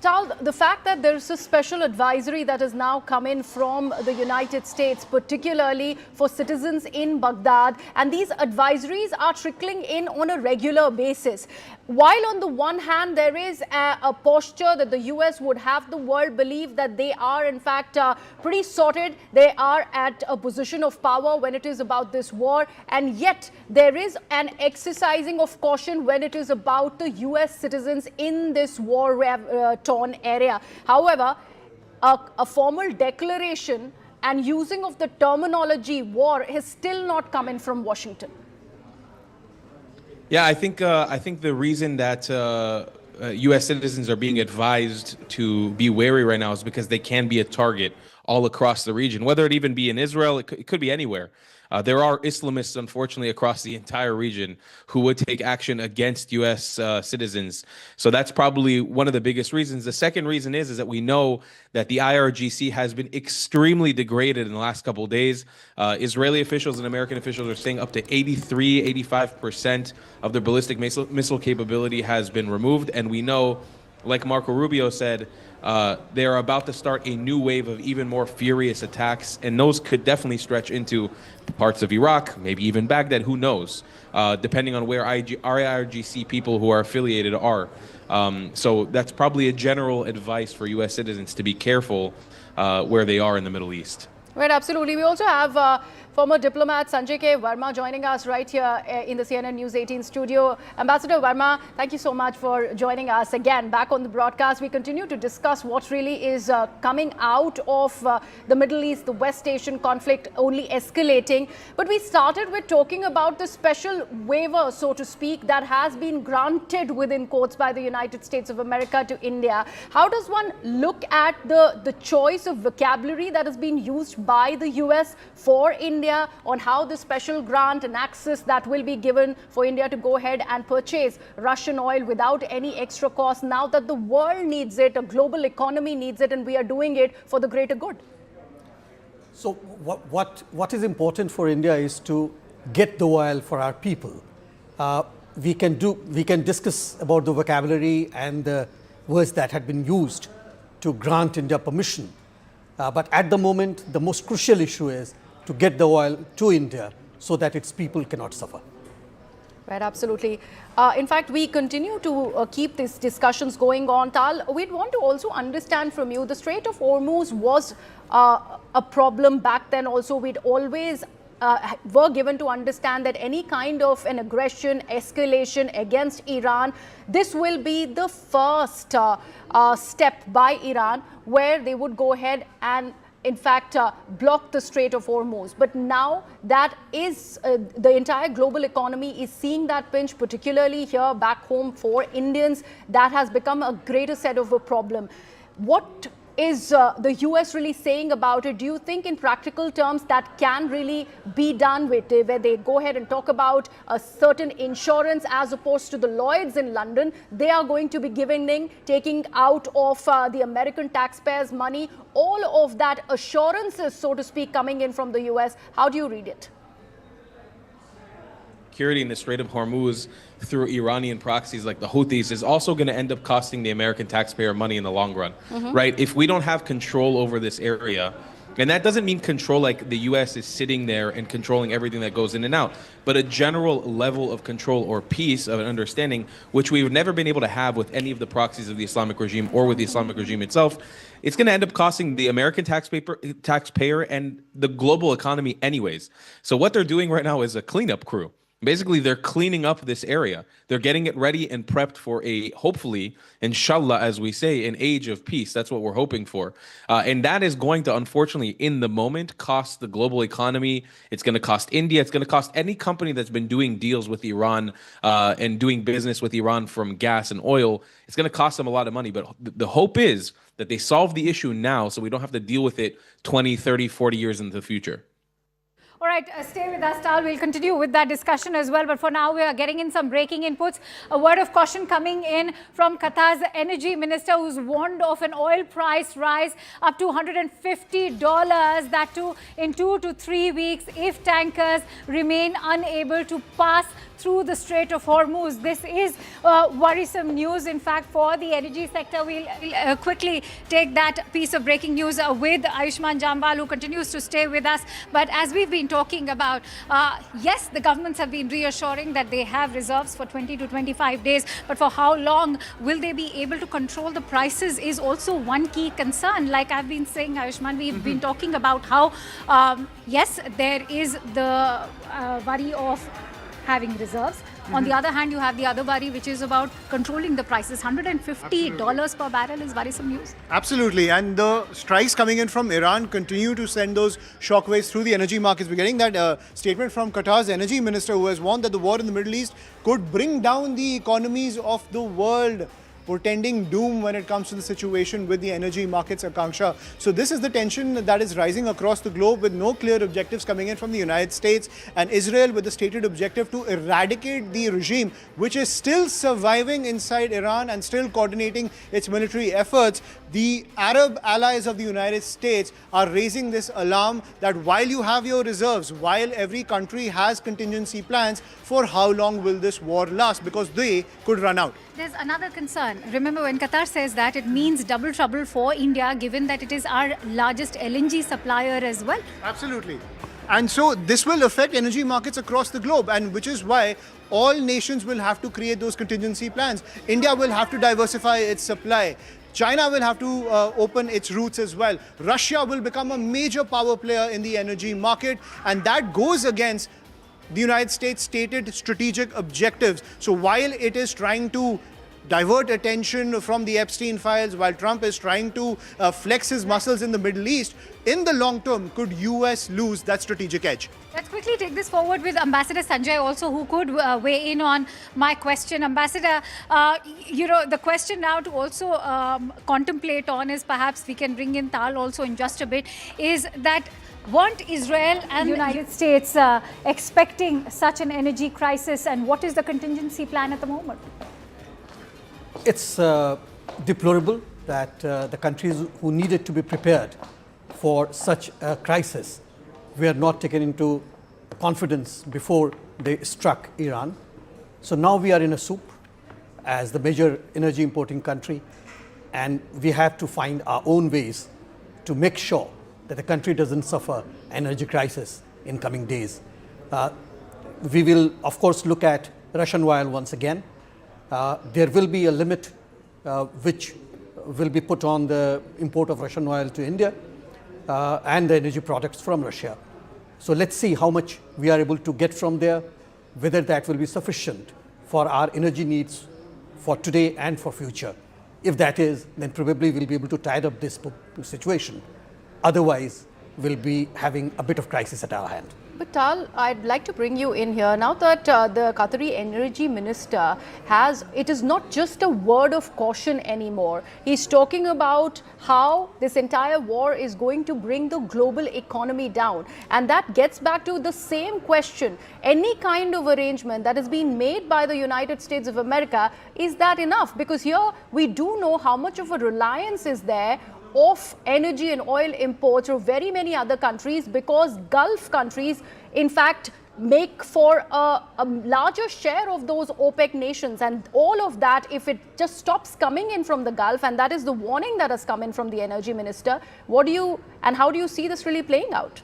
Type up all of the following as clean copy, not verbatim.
Tal, the fact that there's a special advisory that has now come in from the United States, particularly for citizens in Baghdad, and these advisories are trickling in on a regular basis. While on the one hand, there is a posture that the US would have the world believe that they are, in fact, pretty sorted. They are at a position of power when it is about this war. And yet there is an exercising of caution when it is about the US citizens in this war-torn area. However, a formal declaration and using of the terminology war has still not come in from Washington. Yeah, I think the reason that U.S. citizens are being advised to be wary right now is because they can be a target all across the region, whether it even be in Israel, it could be anywhere. There are Islamists, unfortunately, across the entire region who would take action against U.S. citizens. So that's probably one of the biggest reasons. The second reason is that we know that the IRGC has been extremely degraded in the last couple of days. Israeli officials and American officials are saying up to 83, 85% of their ballistic missile capability has been removed. And we know, like Marco Rubio said, they are about to start a new wave of even more furious attacks, and those could definitely stretch into parts of Iraq, maybe even Baghdad, who knows, depending on where IRGC people who are affiliated are. So that's probably a general advice for U.S. citizens to be careful where they are in the Middle East. Right, absolutely. We also have former diplomat Sanjay Verma joining us right here in the CNN News 18 studio. Ambassador Verma, thank you so much for joining us again back on the broadcast. We continue to discuss what really is coming out of the Middle East, the West Asian conflict only escalating. But we started with talking about the special waiver, so to speak, that has been granted within quotes by the United States of America to India. How does one look at the choice of vocabulary that has been used by the US for India on how the special grant and access that will be given for India to go ahead and purchase Russian oil without any extra cost, now that the world needs it, a global economy needs it, and we are doing it for the greater good? So what is important for India is to get the oil for our people. We can discuss about the vocabulary and the words that had been used to grant India permission. But at the moment, the most crucial issue is to get the oil to India so that its people cannot suffer. Right, absolutely. In fact, we continue to keep these discussions going on. Tal, we'd want to also understand from you, the Strait of Hormuz was a problem back then also. We'd always were given to understand that any kind of an aggression, escalation against Iran, this will be the first step by Iran where they would go ahead and in fact, block the Strait of Hormuz. But now that is the entire global economy is seeing that pinch, particularly here back home for Indians. That has become a greater set of a problem. What is the US really saying about it? Do you think in practical terms that can really be done with it, where they go ahead and talk about a certain insurance as opposed to the Lloyds in London? They are going to be taking out of the American taxpayers' money, all of that assurances, so to speak, coming in from the US. How do you read it? Security in the Strait of Hormuz through Iranian proxies like the Houthis is also going to end up costing the American taxpayer money in the long run, right? If we don't have control over this area, and that doesn't mean control like the U.S. is sitting there and controlling everything that goes in and out, but a general level of control or peace of an understanding, which we've never been able to have with any of the proxies of the Islamic regime or with the Islamic regime itself, it's going to end up costing the American taxpayer and the global economy anyways. So what they're doing right now is a cleanup crew. Basically, they're cleaning up this area. They're getting it ready and prepped for a, hopefully, inshallah, as we say, an age of peace. That's what we're hoping for. And that is going to, unfortunately, in the moment, cost the global economy. It's going to cost India. It's going to cost any company that's been doing deals with Iran and doing business with Iran from gas and oil. It's going to cost them a lot of money. But the hope is that they solve the issue now so we don't have to deal with it 20, 30, 40 years into the future. All right, stay with us, Tal. We'll continue with that discussion as well. But for now, we are getting in some breaking inputs. A word of caution coming in from Qatar's energy minister, who's warned of an oil price rise up to $150, that too in 2 to 3 weeks, if tankers remain unable to pass through the Strait of Hormuz. This is worrisome news, in fact, for the energy sector. We'll quickly take that piece of breaking news with Ayushman Jambal, who continues to stay with us. But as we've been talking about, yes, the governments have been reassuring that they have reserves for 20 to 25 days. But for how long will they be able to control the prices is also one key concern. Like I've been saying, Ayushman, we've been talking about how, yes, there is the worry of having reserves. On the other hand, you have the other worry, which is about controlling the prices. $150 per barrel is worrisome news. Absolutely. And the strikes coming in from Iran continue to send those shockwaves through the energy markets. We're getting that statement from Qatar's energy minister, who has warned that the war in the Middle East could bring down the economies of the world, portending doom when it comes to the situation with the energy markets, Akanksha. So this is the tension that is rising across the globe, with no clear objectives coming in from the United States and Israel, with the stated objective to eradicate the regime, which is still surviving inside Iran and still coordinating its military efforts. The Arab allies of the United States are raising this alarm that while you have your reserves, while every country has contingency plans, for how long will this war last? Because they could run out. There's another concern. Remember, when Qatar says that, it means double trouble for India, given that it is our largest LNG supplier as well. Absolutely. And so this will affect energy markets across the globe, and which is why all nations will have to create those contingency plans. India will have to diversify its supply. China will have to open its routes as well. Russia will become a major power player in the energy market, and that goes against the United States' stated strategic objectives. So while it is trying to divert attention from the Epstein files, while Trump is trying to flex his muscles in the Middle East, in the long term, could US lose that strategic edge? Let's quickly take this forward with Ambassador Sanjay also, who could weigh in on my question. Ambassador, the question now to also contemplate on is, perhaps we can bring in Tal also in just a bit, is that weren't Israel and the United States expecting such an energy crisis, and what is the contingency plan at the moment? It's deplorable that the countries who needed to be prepared for such a crisis were not taken into confidence before they struck Iran. So now we are in a soup as the major energy importing country, and we have to find our own ways to make sure that the country doesn't suffer energy crisis in coming days. We will, of course, look at Russian oil once again. There will be a limit which will be put on the import of Russian oil to India and the energy products from Russia. So let's see how much we are able to get from there, whether that will be sufficient for our energy needs for today and for future. If that is, then probably we'll be able to tide up this situation. Otherwise, we'll be having a bit of crisis at our hand. But Tal, I'd like to bring you in here. Now that the Qatari energy minister it is not just a word of caution anymore. He's talking about how this entire war is going to bring the global economy down. And that gets back to the same question. Any kind of arrangement that has been made by the United States of America, is that enough? Because here we do know how much of a reliance is there of energy and oil imports of very many other countries, because Gulf countries, in fact, make for a larger share of those OPEC nations. And all of that, if it just stops coming in from the Gulf, and that is the warning that has come in from the energy minister, how do you see this really playing out?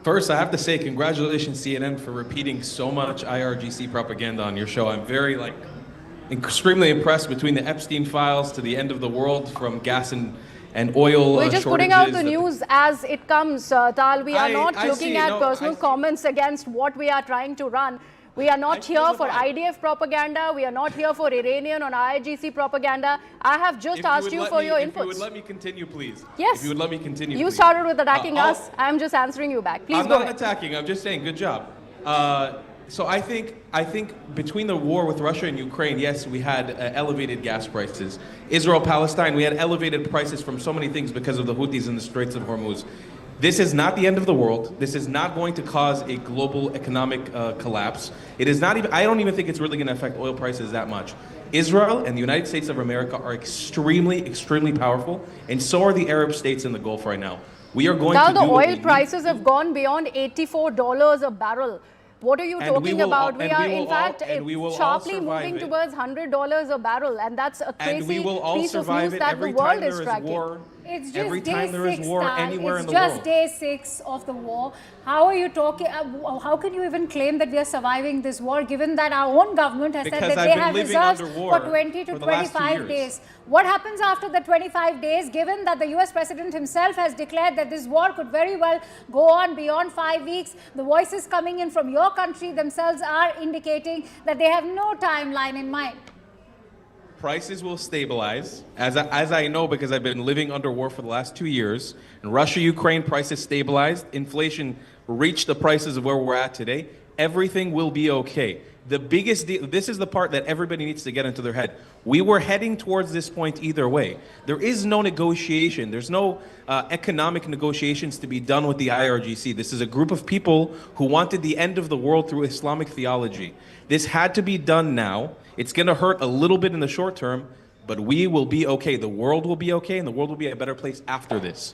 First, I have to say congratulations, CNN, for repeating so much IRGC propaganda on your show. I'm very, extremely impressed, between the Epstein files to the end of the world, from gas and oil We're just shortages. putting out the news as it comes, Tal. We are not looking at personal comments against what we are trying to run. We are not here for IDF propaganda. We are not here for Iranian or IRGC propaganda. I have just asked you for your inputs. If you would let me continue, please. Yes. If you would let me continue, You please. started with attacking us. I'm just answering you back. Please I'm go not ahead. attacking. I'm just saying, good job. So I think between the war with Russia and Ukraine, yes, we had elevated gas prices. Israel-Palestine, we had elevated prices from so many things because of the Houthis in the Straits of Hormuz. This is not the end of the world. This is not going to cause a global economic collapse. It is not even, I don't even think it's really going to affect oil prices that much. Israel and the United States of America are extremely, extremely powerful, and so are the Arab states in the Gulf right now. We are going to do Now the oil prices have gone beyond $84 a barrel. What are you And we talking will all- about? We and are, we will in fact, all- and we will all sharply survive moving it. towards $100 a barrel. And that's a And we crazy will all piece of survive news it that the every world time is there is tracking. war. It's just Every day time there is 6, war Tal. anywhere in It's the just world. day 6 of the war. How are you talking? How can you even claim that we are surviving this war, given that our own government has said Because that I've they been have living reserves under war for 20 to for the last 2 25 years. days? What happens after the 25 days, given that the US President himself has declared that this war could very well go on beyond 5 weeks? The voices coming in from your country themselves are indicating that they have no timeline in mind. Prices will stabilize, as I know because I've been living under war for the last 2 years. In Russia, Ukraine, prices stabilized. Inflation reached the prices of where we're at today. Everything will be okay. The biggest deal, this is the part that everybody needs to get into their head. We were heading towards this point either way. There is no negotiation. There's no economic negotiations to be done with the IRGC. This is a group of people who wanted the end of the world through Islamic theology. This had to be done now. It's going to hurt a little bit in the short term, but we will be okay. The world will be okay, and the world will be a better place after this.